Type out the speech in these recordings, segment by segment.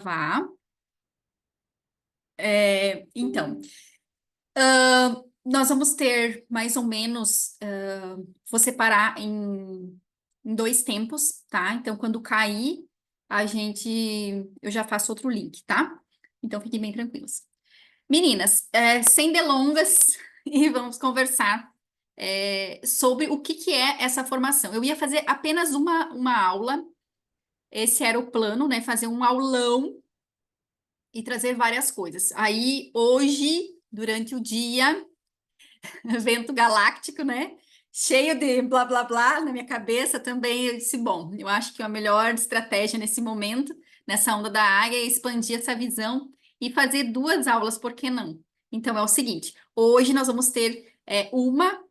Vá. Então, nós vamos ter mais ou menos, vou separar em dois tempos, tá? Então, quando cair, eu já faço outro link, tá? Então, fiquem bem tranquilos. Meninas, sem delongas, e vamos conversar sobre o que que é essa formação. Eu ia fazer apenas uma aula, esse era o plano, né? Fazer um aulão e trazer várias coisas. Aí, hoje, durante o dia, evento galáctico, né? Cheio de blá blá blá na minha cabeça também. Eu disse, bom, eu acho que a melhor estratégia nesse momento, nessa onda da águia, é expandir essa visão e fazer duas aulas, por que não? Então é o seguinte: hoje nós vamos ter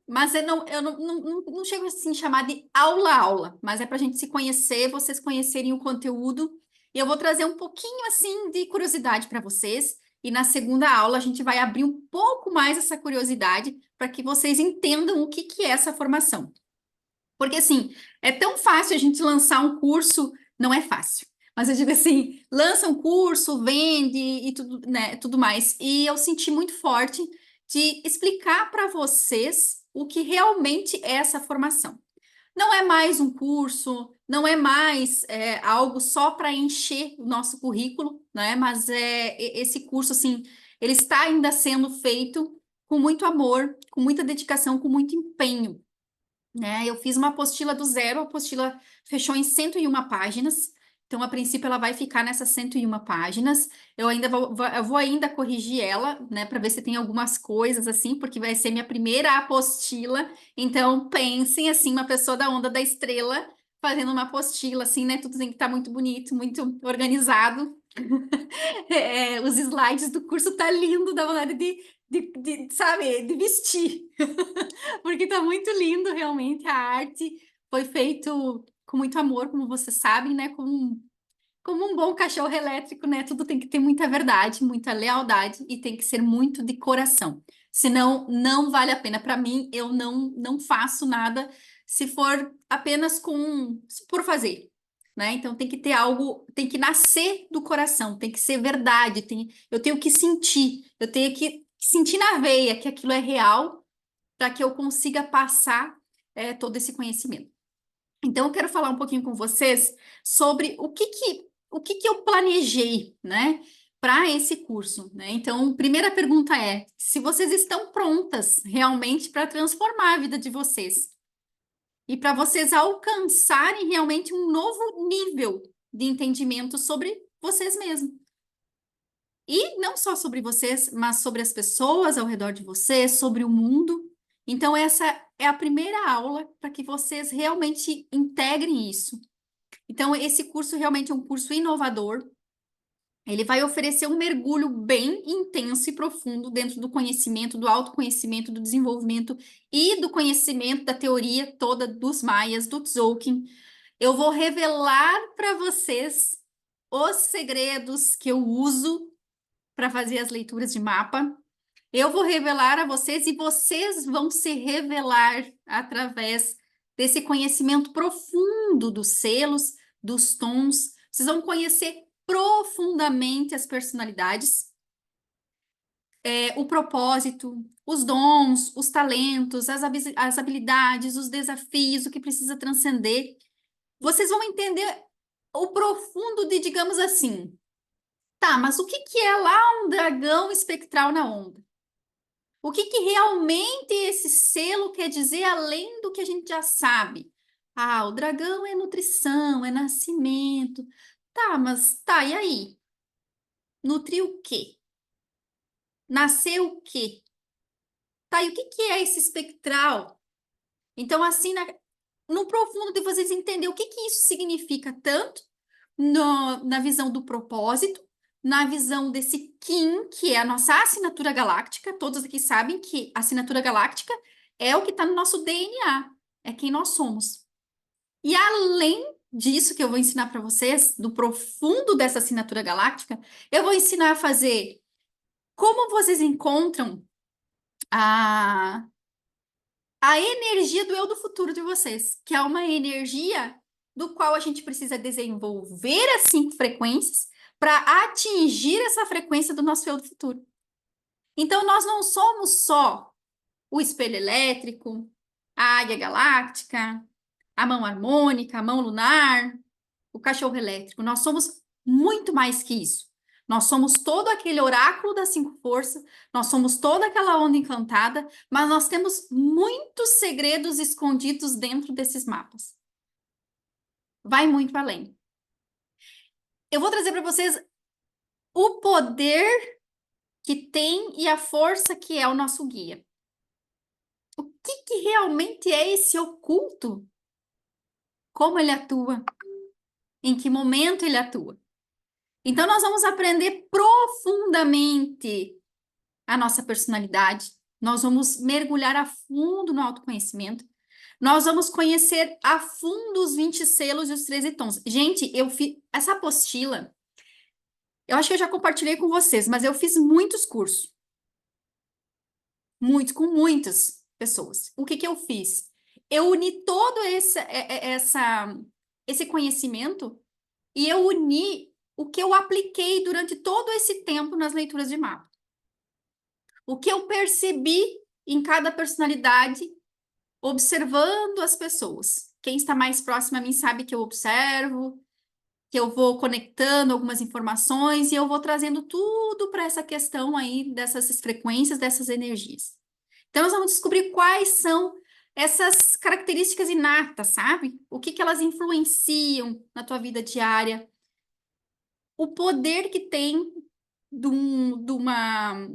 mas eu não chego assim a chamar de aula-aula, mas é para a gente se conhecer, vocês conhecerem o conteúdo. E eu vou trazer um pouquinho assim de curiosidade para vocês. E na segunda aula a gente vai abrir um pouco mais essa curiosidade para que vocês entendam o que que é essa formação. Porque, assim, é tão fácil a gente lançar um curso, não é fácil. Mas eu digo assim, lança um curso, vende e tudo, né, tudo mais. E eu senti muito forte de explicar para vocês o que realmente é essa formação. Não é mais um curso, não é mais algo só para encher o nosso currículo, né? Mas esse curso, assim, ele está ainda sendo feito com muito amor, com muita dedicação, com muito empenho, né? Eu fiz uma apostila do zero, a apostila fechou em 101 páginas. Então, a princípio, ela vai ficar nessas 101 páginas. Eu vou ainda corrigir ela, né, para ver se tem algumas coisas assim, porque vai ser minha primeira apostila. Então, pensem assim, uma pessoa da onda da estrela fazendo uma apostila, assim, né? Tudo tem que estar muito bonito, muito organizado. Os slides do curso tá lindo, dá vontade sabe, de vestir. Porque tá muito lindo, realmente. A arte foi feito com muito amor, como vocês sabem, né? Como um bom cachorro elétrico, né? Tudo tem que ter muita verdade, muita lealdade e tem que ser muito de coração. Senão, não vale a pena. Para mim, eu não faço nada se for apenas por fazer, né? Então, tem que ter algo, tem que nascer do coração, tem que ser verdade. Eu tenho que sentir, eu tenho que sentir na veia que aquilo é real para que eu consiga passar todo esse conhecimento. Então, eu quero falar um pouquinho com vocês sobre o que que eu planejei, né, para esse curso, né? Então, primeira pergunta é: se vocês estão prontas realmente para transformar a vida de vocês e para vocês alcançarem realmente um novo nível de entendimento sobre vocês mesmos. E não só sobre vocês, mas sobre as pessoas ao redor de vocês, sobre o mundo. Então, essa é a primeira aula para que vocês realmente integrem isso. Então, esse curso realmente é um curso inovador. Ele vai oferecer um mergulho bem intenso e profundo dentro do conhecimento, do autoconhecimento, do desenvolvimento e do conhecimento da teoria toda dos maias, do Tzolk'in. Eu vou revelar para vocês os segredos que eu uso para fazer as leituras de mapa. Eu vou revelar a vocês e vocês vão se revelar através desse conhecimento profundo dos selos, dos tons. Vocês vão conhecer profundamente as personalidades, o propósito, os dons, os talentos, as habilidades, os desafios, o que precisa transcender. Vocês vão entender o profundo de, digamos assim, tá, mas o que que é lá um dragão espectral na onda? O que que realmente esse selo quer dizer além do que a gente já sabe? Ah, o dragão é nutrição, é nascimento. Tá, mas tá, e aí? Nutrir o quê? Nascer o quê? Tá, e o que que é esse espectral? Então, assim, no profundo de vocês entender o que que isso significa tanto na visão do propósito, na visão desse Kim, que é a nossa assinatura galáctica. Todos aqui sabem que a assinatura galáctica é o que está no nosso DNA, é quem nós somos. E além disso que eu vou ensinar para vocês, do profundo dessa assinatura galáctica, eu vou ensinar a fazer como vocês encontram a, a energia do eu do futuro de vocês, que é uma energia do qual a gente precisa desenvolver as 5 frequências para atingir essa frequência do nosso eu do futuro. Então, nós não somos só o espelho elétrico, a águia galáctica, a mão harmônica, a mão lunar, o cachorro elétrico. Nós somos muito mais que isso. Nós somos todo aquele oráculo das 5 forças, nós somos toda aquela onda encantada, mas nós temos muitos segredos escondidos dentro desses mapas. Vai muito além. Eu vou trazer para vocês o poder que tem e a força que é o nosso guia. O que realmente é esse oculto? Como ele atua? Em que momento ele atua? Então, nós vamos aprender profundamente a nossa personalidade, nós vamos mergulhar a fundo no autoconhecimento, nós vamos conhecer a fundo os 20 selos e os 13 tons. Gente, eu fiz essa apostila, eu acho que eu já compartilhei com vocês, mas eu fiz muitos cursos, muitos, com muitas pessoas. O que que eu fiz? Eu uni todo esse conhecimento e eu uni o que eu apliquei durante todo esse tempo nas leituras de mapa. O que eu percebi em cada personalidade, observando as pessoas. Quem está mais próximo a mim sabe que eu observo, que eu vou conectando algumas informações e eu vou trazendo tudo para essa questão aí dessas frequências, dessas energias. Então, nós vamos descobrir quais são essas características inatas, sabe? O que elas influenciam na tua vida diária, o poder que tem de uma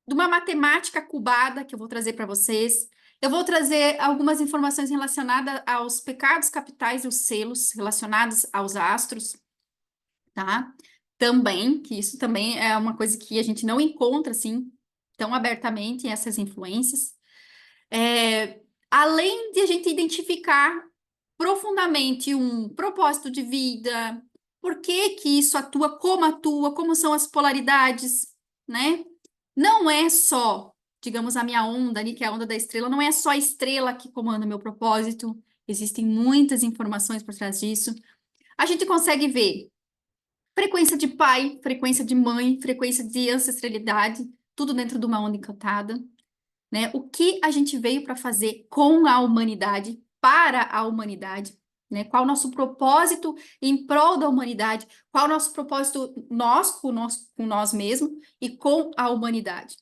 matemática cubada que eu vou trazer para vocês. Eu vou trazer algumas informações relacionadas aos pecados capitais e os selos relacionados aos astros, tá? Também, que isso também é uma coisa que a gente não encontra, assim, tão abertamente, essas influências. Além de a gente identificar profundamente um propósito de vida, por que que isso atua, como são as polaridades, né? Não é só, digamos, a minha onda ali, que é a onda da estrela, não é só a estrela que comanda o meu propósito, existem muitas informações por trás disso. A gente consegue ver frequência de pai, frequência de mãe, frequência de ancestralidade, tudo dentro de uma onda encantada, né? O que a gente veio para fazer com a humanidade, para a humanidade, né? Qual o nosso propósito em prol da humanidade? Qual o nosso propósito com nós mesmos e com a humanidade?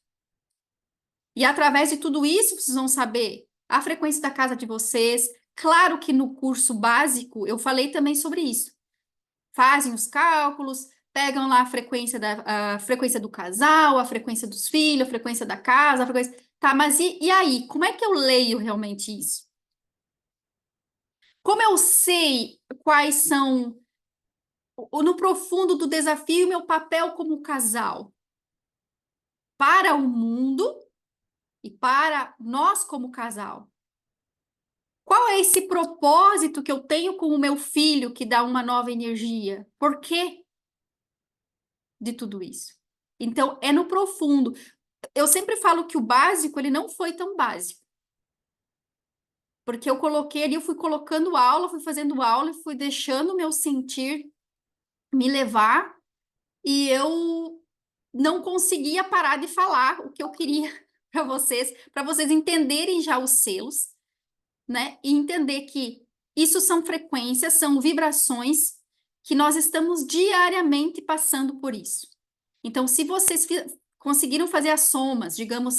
E através de tudo isso, vocês vão saber a frequência da casa de vocês. Claro que no curso básico eu falei também sobre isso. Fazem os cálculos, pegam lá a frequência do casal, a frequência dos filhos, a frequência da casa, a frequência. Tá, mas e aí? Como é que eu leio realmente isso? Como eu sei quais são, no profundo do desafio, meu papel como casal para o mundo e para nós como casal? Qual é esse propósito que eu tenho com o meu filho que dá uma nova energia? Por quê de tudo isso? Então, é no profundo. Eu sempre falo que o básico, ele não foi tão básico. Porque eu coloquei ali, eu fui colocando aula, fui fazendo aula e fui deixando o meu sentir me levar e eu não conseguia parar de falar o que eu queria para vocês entenderem já os selos, né? E entender que isso são frequências, são vibrações que nós estamos diariamente passando por isso. Então, se vocês conseguiram fazer as somas, digamos,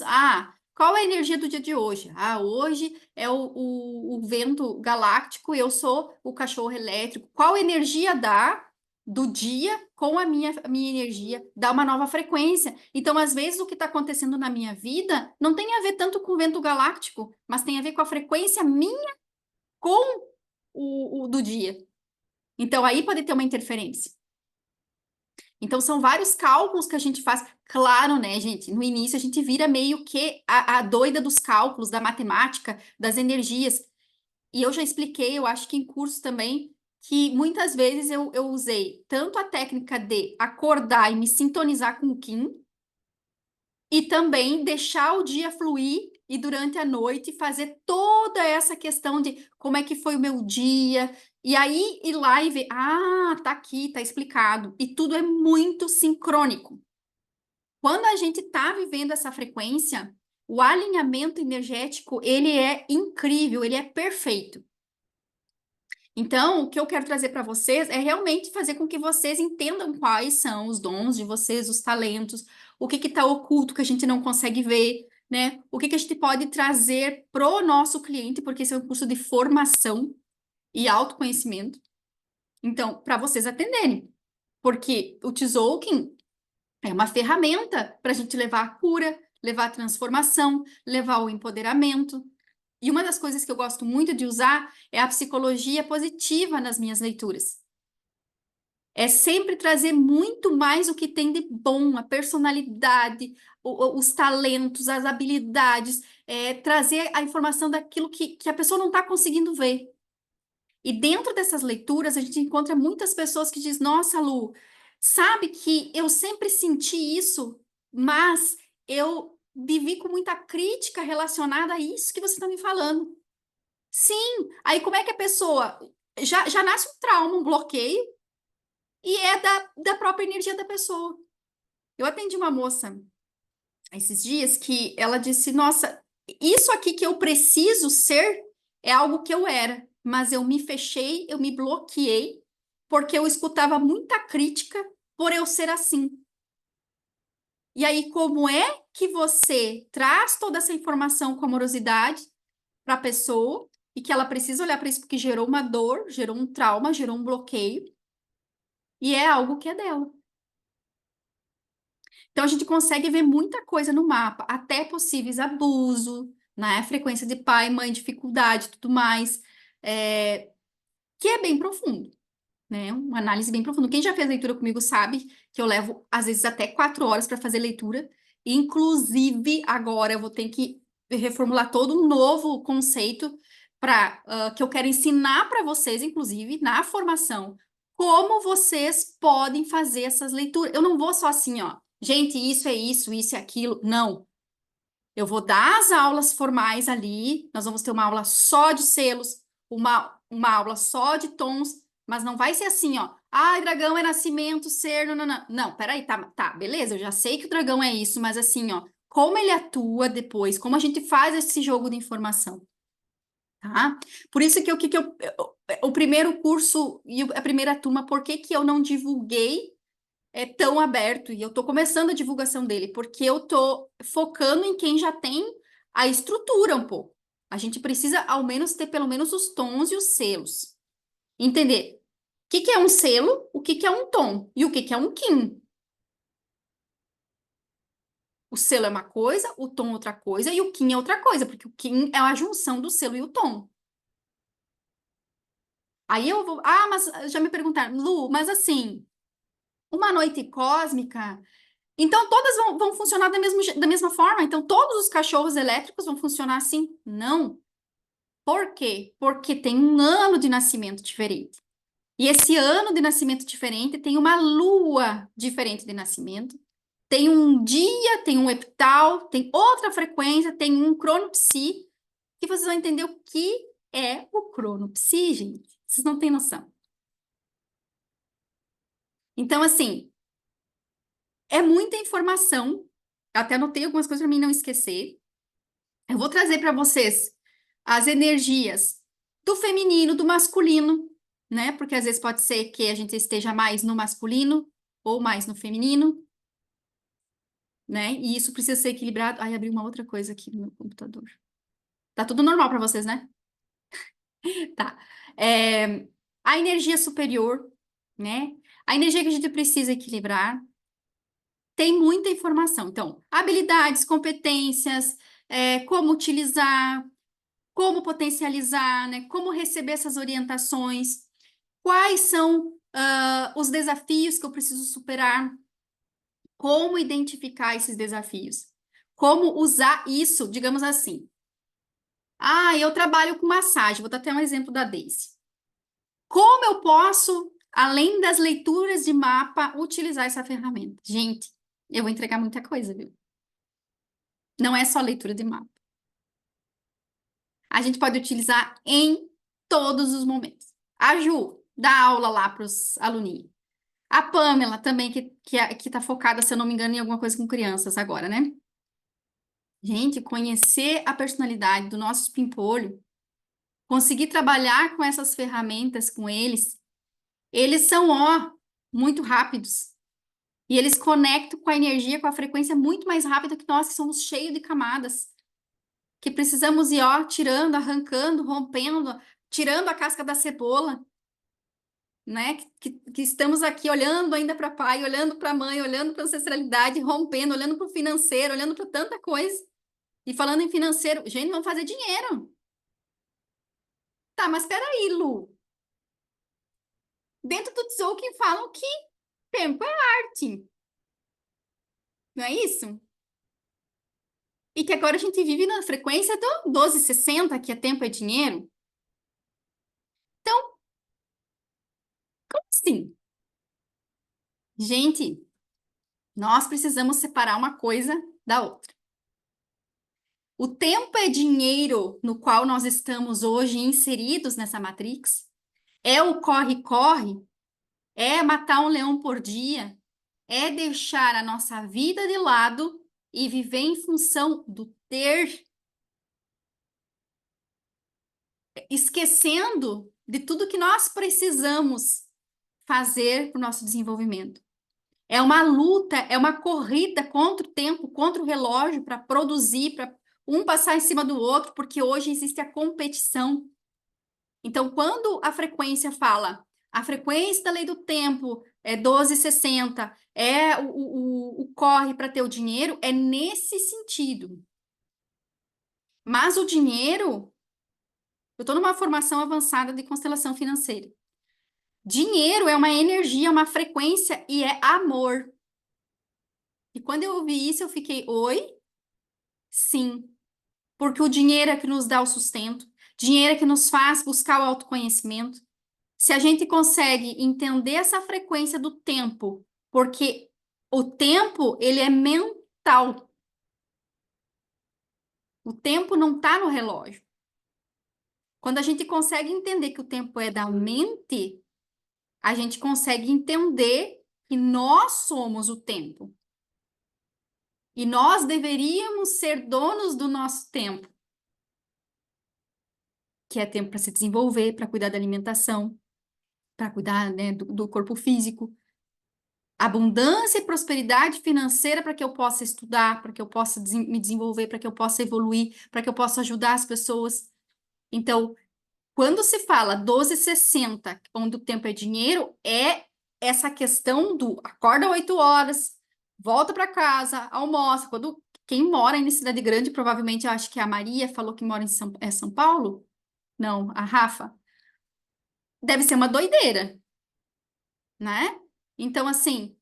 qual é a energia do dia de hoje? Hoje é o vento galáctico e eu sou o cachorro elétrico. Qual energia dá do dia com a minha energia? Dá uma nova frequência. Então, às vezes, o que está acontecendo na minha vida não tem a ver tanto com o vento galáctico, mas tem a ver com a frequência minha com o do dia. Então, aí pode ter uma interferência. Então, são vários cálculos que a gente faz. Claro, né, gente? No início, a gente vira meio que a doida dos cálculos, da matemática, das energias. E eu já expliquei, eu acho que em curso também, que muitas vezes eu usei tanto a técnica de acordar e me sintonizar com o Kim, e também deixar o dia fluir e durante a noite fazer toda essa questão de como é que foi o meu dia E aí, ir lá e ver, tá aqui, tá explicado. E tudo é muito sincrônico. Quando a gente tá vivendo essa frequência, o alinhamento energético, ele é incrível, ele é perfeito. Então, o que eu quero trazer para vocês é realmente fazer com que vocês entendam quais são os dons de vocês, os talentos, o que está oculto que a gente não consegue ver, né? O que a gente pode trazer pro nosso cliente, porque esse é um curso de formação e autoconhecimento. Então, para vocês atenderem, porque o Tzolk'in é uma ferramenta para a gente levar a cura, levar a transformação, levar o empoderamento. E uma das coisas que eu gosto muito de usar é a psicologia positiva nas minhas leituras. É sempre trazer muito mais o que tem de bom, a personalidade, os talentos, as habilidades, trazer a informação daquilo que a pessoa não está conseguindo ver. E dentro dessas leituras, a gente encontra muitas pessoas que dizem: Nossa, Lu, sabe que eu sempre senti isso, mas eu vivi com muita crítica relacionada a isso que você está me falando. Sim, aí como é que a pessoa já nasce um trauma, um bloqueio, e é da própria energia da pessoa. Eu atendi uma moça esses dias que ela disse: Nossa, isso aqui que eu preciso ser é algo que eu era, mas eu me fechei, eu me bloqueei, porque eu escutava muita crítica por eu ser assim. E aí, como é que você traz toda essa informação com amorosidade para a pessoa e que ela precisa olhar para isso porque gerou uma dor, gerou um trauma, gerou um bloqueio, e é algo que é dela. Então a gente consegue ver muita coisa no mapa, até possíveis abuso, né? Frequência de pai, mãe, dificuldade, tudo mais, que é bem profundo, né? Uma análise bem profunda. Quem já fez leitura comigo sabe que eu levo às vezes até 4 horas para fazer leitura. Inclusive agora eu vou ter que reformular todo um novo conceito para que eu quero ensinar para vocês, inclusive na formação, como vocês podem fazer essas leituras. Eu não vou só assim, ó. Gente, isso é aquilo. Não. Eu vou dar as aulas formais ali. Nós vamos ter uma aula só de selos, uma aula só de tons, mas não vai ser assim, ó. Ah, dragão é nascimento, ser, não, não, não. Não, peraí, tá, beleza, eu já sei que o dragão é isso, mas assim, ó, como ele atua depois, como a gente faz esse jogo de informação, tá? Por isso que o primeiro curso e a primeira turma, por que que eu não divulguei tão aberto e eu tô começando a divulgação dele, porque eu tô focando em quem já tem a estrutura um pouco. A gente precisa ao menos ter pelo menos os tons e os selos. Entender o que que é um selo, o que que é um tom e o que que é um kim. O selo é uma coisa, o tom é outra coisa e o kim é outra coisa, porque o kim é a junção do selo e o tom. Aí eu vou, mas já me perguntaram, Lu, mas assim, uma noite cósmica. Então, todas vão funcionar da mesma forma. Então, todos os cachorros elétricos vão funcionar assim? Não. Por quê? Porque tem um ano de nascimento diferente. E esse ano de nascimento diferente tem uma lua diferente de nascimento. Tem um dia, tem um epital, tem outra frequência, tem um cronopsi, que vocês vão entender o que é o cronopsi, gente. Vocês não têm noção. Então, assim, é muita informação. Eu até anotei algumas coisas para mim não esquecer. Eu vou trazer para vocês as energias do feminino, do masculino, né? Porque às vezes pode ser que a gente esteja mais no masculino ou mais no feminino, né? E isso precisa ser equilibrado. Ai, abri uma outra coisa aqui no meu computador. Tá tudo normal para vocês, né? Tá. A energia superior, né? A energia que a gente precisa equilibrar. Tem muita informação. Então, habilidades, competências, como utilizar, como potencializar, né? Como receber essas orientações, quais são os desafios que eu preciso superar, como identificar esses desafios, como usar isso, digamos assim. Eu trabalho com massagem, vou dar até um exemplo da Daisy. Como eu posso, além das leituras de mapa, utilizar essa ferramenta? Gente, eu vou entregar muita coisa, viu? Não é só leitura de mapa. A gente pode utilizar em todos os momentos. A Ju dá aula lá para os aluninhos. A Pamela também, que tá focada, se eu não me engano, em alguma coisa com crianças agora, né? Gente, conhecer a personalidade do nosso pimpolho, conseguir trabalhar com essas ferramentas com eles são, ó, muito rápidos. E eles conectam com a energia, com a frequência muito mais rápida que nós, que somos cheios de camadas. Que precisamos ir, ó, tirando, arrancando, rompendo, tirando a casca da cebola, né? Que estamos aqui olhando ainda para pai, olhando para mãe, olhando para a ancestralidade, rompendo, olhando para o financeiro, olhando para tanta coisa. E falando em financeiro, gente, vamos fazer dinheiro. Tá, mas peraí, Lu. Dentro do Tzolk'in falam que tempo é arte, não é isso? E que agora a gente vive na frequência do 1260, que é tempo é dinheiro. Então, como assim? Gente, nós precisamos separar uma coisa da outra. O tempo é dinheiro no qual nós estamos hoje inseridos nessa matrix. É o corre-corre, é matar um leão por dia, é deixar a nossa vida de lado e viver em função do ter, esquecendo de tudo que nós precisamos fazer para o nosso desenvolvimento. É uma luta, é uma corrida contra o tempo, contra o relógio, para produzir, para um passar em cima do outro, porque hoje existe a competição. Então, quando a frequência fala, a frequência da lei do tempo é 1260, é o corre para ter o dinheiro, é nesse sentido. Mas o dinheiro, eu estou numa formação avançada de constelação financeira. Dinheiro é uma energia, uma frequência e é amor. E quando eu ouvi isso, eu fiquei, oi? Sim. Porque o dinheiro é que nos dá o sustento, dinheiro é que nos faz buscar o autoconhecimento. Se a gente consegue entender essa frequência do tempo, porque o tempo, ele é mental. O tempo não está no relógio. Quando a gente consegue entender que o tempo é da mente, a gente consegue entender que nós somos o tempo. E nós deveríamos ser donos do nosso tempo, que é tempo para se desenvolver, para cuidar da alimentação, para cuidar, né, do corpo físico. Abundância e prosperidade financeira para que eu possa estudar, para que eu possa me desenvolver, para que eu possa evoluir, para que eu possa ajudar as pessoas. Então, quando se fala 1260, onde o tempo é dinheiro, é essa questão do acorda 8 horas, volta para casa, almoça. Quando quem mora em cidade grande, provavelmente eu acho que a Maria falou que mora em São Paulo. Não, a Rafa. Deve ser uma doideira, né? Então, assim,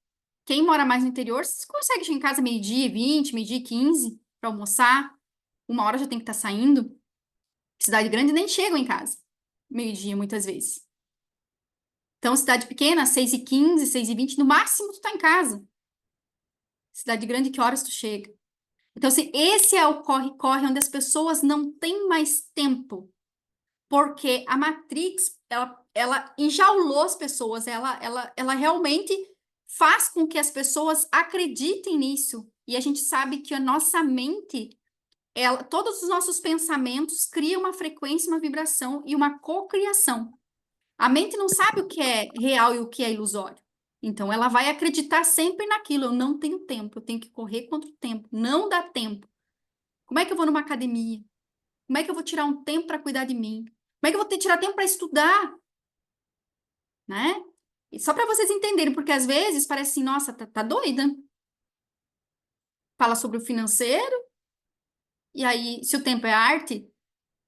quem mora mais no interior, você consegue chegar em casa meio-dia, 20, meio-dia, 15, para almoçar. Uma hora já tem que estar saindo. Cidade grande nem chegam em casa. Meio-dia, muitas vezes. Então, cidade pequena, 6h15, 6h20, no máximo tu tá em casa. Cidade grande, que horas tu chega? Então, assim, esse é o corre-corre onde as pessoas não têm mais tempo. Porque a Matrix, ela enjaulou as pessoas, ela realmente faz com que as pessoas acreditem nisso. E a gente sabe que a nossa mente, todos os nossos pensamentos criam uma frequência, uma vibração e uma cocriação. A mente não sabe o que é real e o que é ilusório. Então, ela vai acreditar sempre naquilo. Eu não tenho tempo, eu tenho que correr contra o tempo. Não dá tempo. Como é que eu vou numa academia? Como é que eu vou tirar um tempo para cuidar de mim? Como é que eu vou tirar tempo para estudar? Né? E só para vocês entenderem, porque às vezes parece assim, nossa, tá doida. Fala sobre o financeiro, e aí, se o tempo é arte,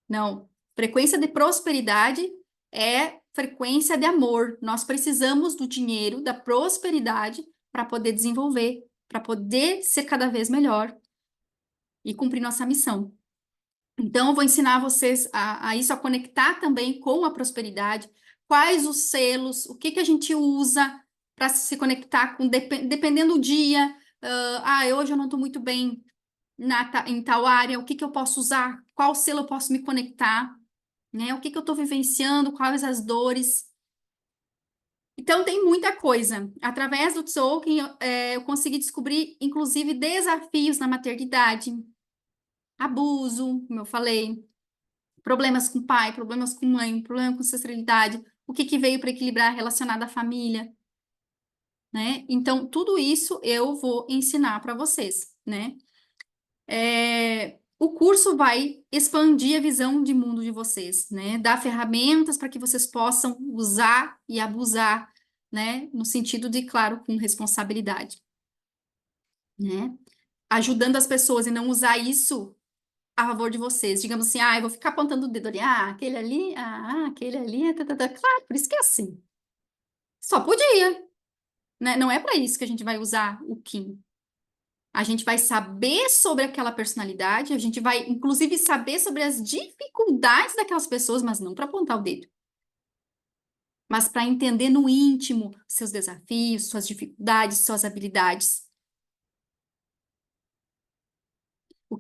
não. Frequência de prosperidade é frequência de amor. Nós precisamos do dinheiro, da prosperidade, para poder desenvolver, para poder ser cada vez melhor e cumprir nossa missão. Então, eu vou ensinar vocês a isso, a conectar também com a prosperidade, quais os selos, o que que a gente usa para se conectar com, dependendo do dia. Hoje eu não estou muito bem em tal área, o que que eu posso usar, qual selo eu posso me conectar, né? O que que eu estou vivenciando, quais as dores. Então, tem muita coisa. Através do Tzolk'in, eu consegui descobrir, inclusive, desafios na maternidade, abuso, como eu falei, problemas com pai, problemas com mãe, problema com ancestralidade, o que que veio para equilibrar relacionado à família, né? Então, tudo isso eu vou ensinar para vocês, né? O curso vai expandir a visão de mundo de vocês, né? Dar ferramentas para que vocês possam usar e abusar, né? No sentido de, claro, com responsabilidade, né? Ajudando as pessoas e não usar isso a favor de vocês. Digamos assim, eu vou ficar apontando o dedo ali, aquele ali, tá, tá, tá. Claro, por isso que é assim. Só podia, né? Não é para isso que a gente vai usar o Kim. A gente vai saber sobre aquela personalidade, a gente vai, inclusive, saber sobre as dificuldades daquelas pessoas, mas não para apontar o dedo, mas para entender no íntimo seus desafios, suas dificuldades, suas habilidades.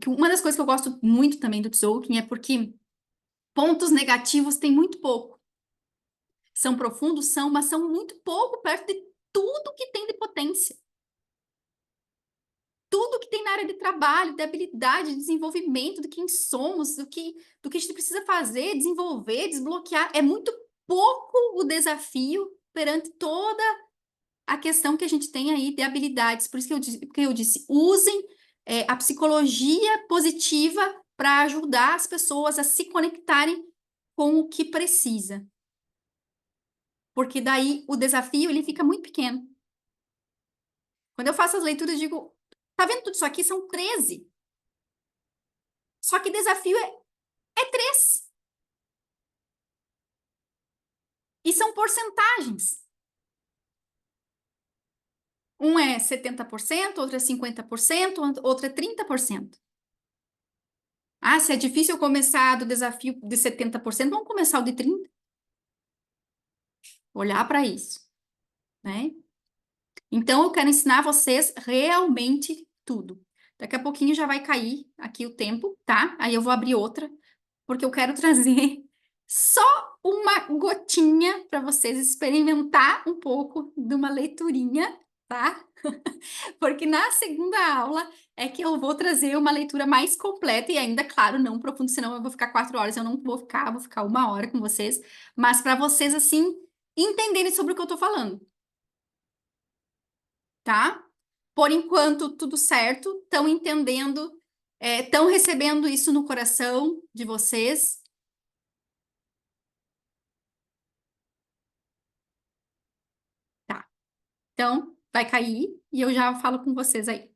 Uma das coisas que eu gosto muito também do Tzolk'in é porque pontos negativos tem muito pouco. São profundos, são, mas são muito pouco perto de tudo que tem de potência. Tudo que tem na área de trabalho, de habilidade, de desenvolvimento, de quem somos, do que a gente precisa fazer, desenvolver, desbloquear. É muito pouco o desafio perante toda a questão que a gente tem aí de habilidades. Por isso que eu disse, usem a psicologia positiva para ajudar as pessoas a se conectarem com o que precisa. Porque daí o desafio ele fica muito pequeno. Quando eu faço as leituras, eu digo, tá vendo tudo isso aqui? São 13. Só que desafio é 3. E são porcentagens. Um é 70%, outro é 50%, outro é 30%. Se é difícil começar do desafio de 70%, vamos começar o de 30%. Olhar para isso, né? Então, eu quero ensinar vocês realmente tudo. Daqui a pouquinho já vai cair aqui o tempo, tá? Aí eu vou abrir outra, porque eu quero trazer só uma gotinha para vocês experimentar um pouco de uma leiturinha, tá? Porque na segunda aula é que eu vou trazer uma leitura mais completa e ainda, claro, não profunda, senão eu vou ficar 4 horas, eu não vou ficar 1 hora com vocês, mas para vocês, assim, entenderem sobre o que eu tô falando, tá? Por enquanto, tudo certo, estão entendendo, estão recebendo isso no coração de vocês, tá? Então, vai cair e eu já falo com vocês aí.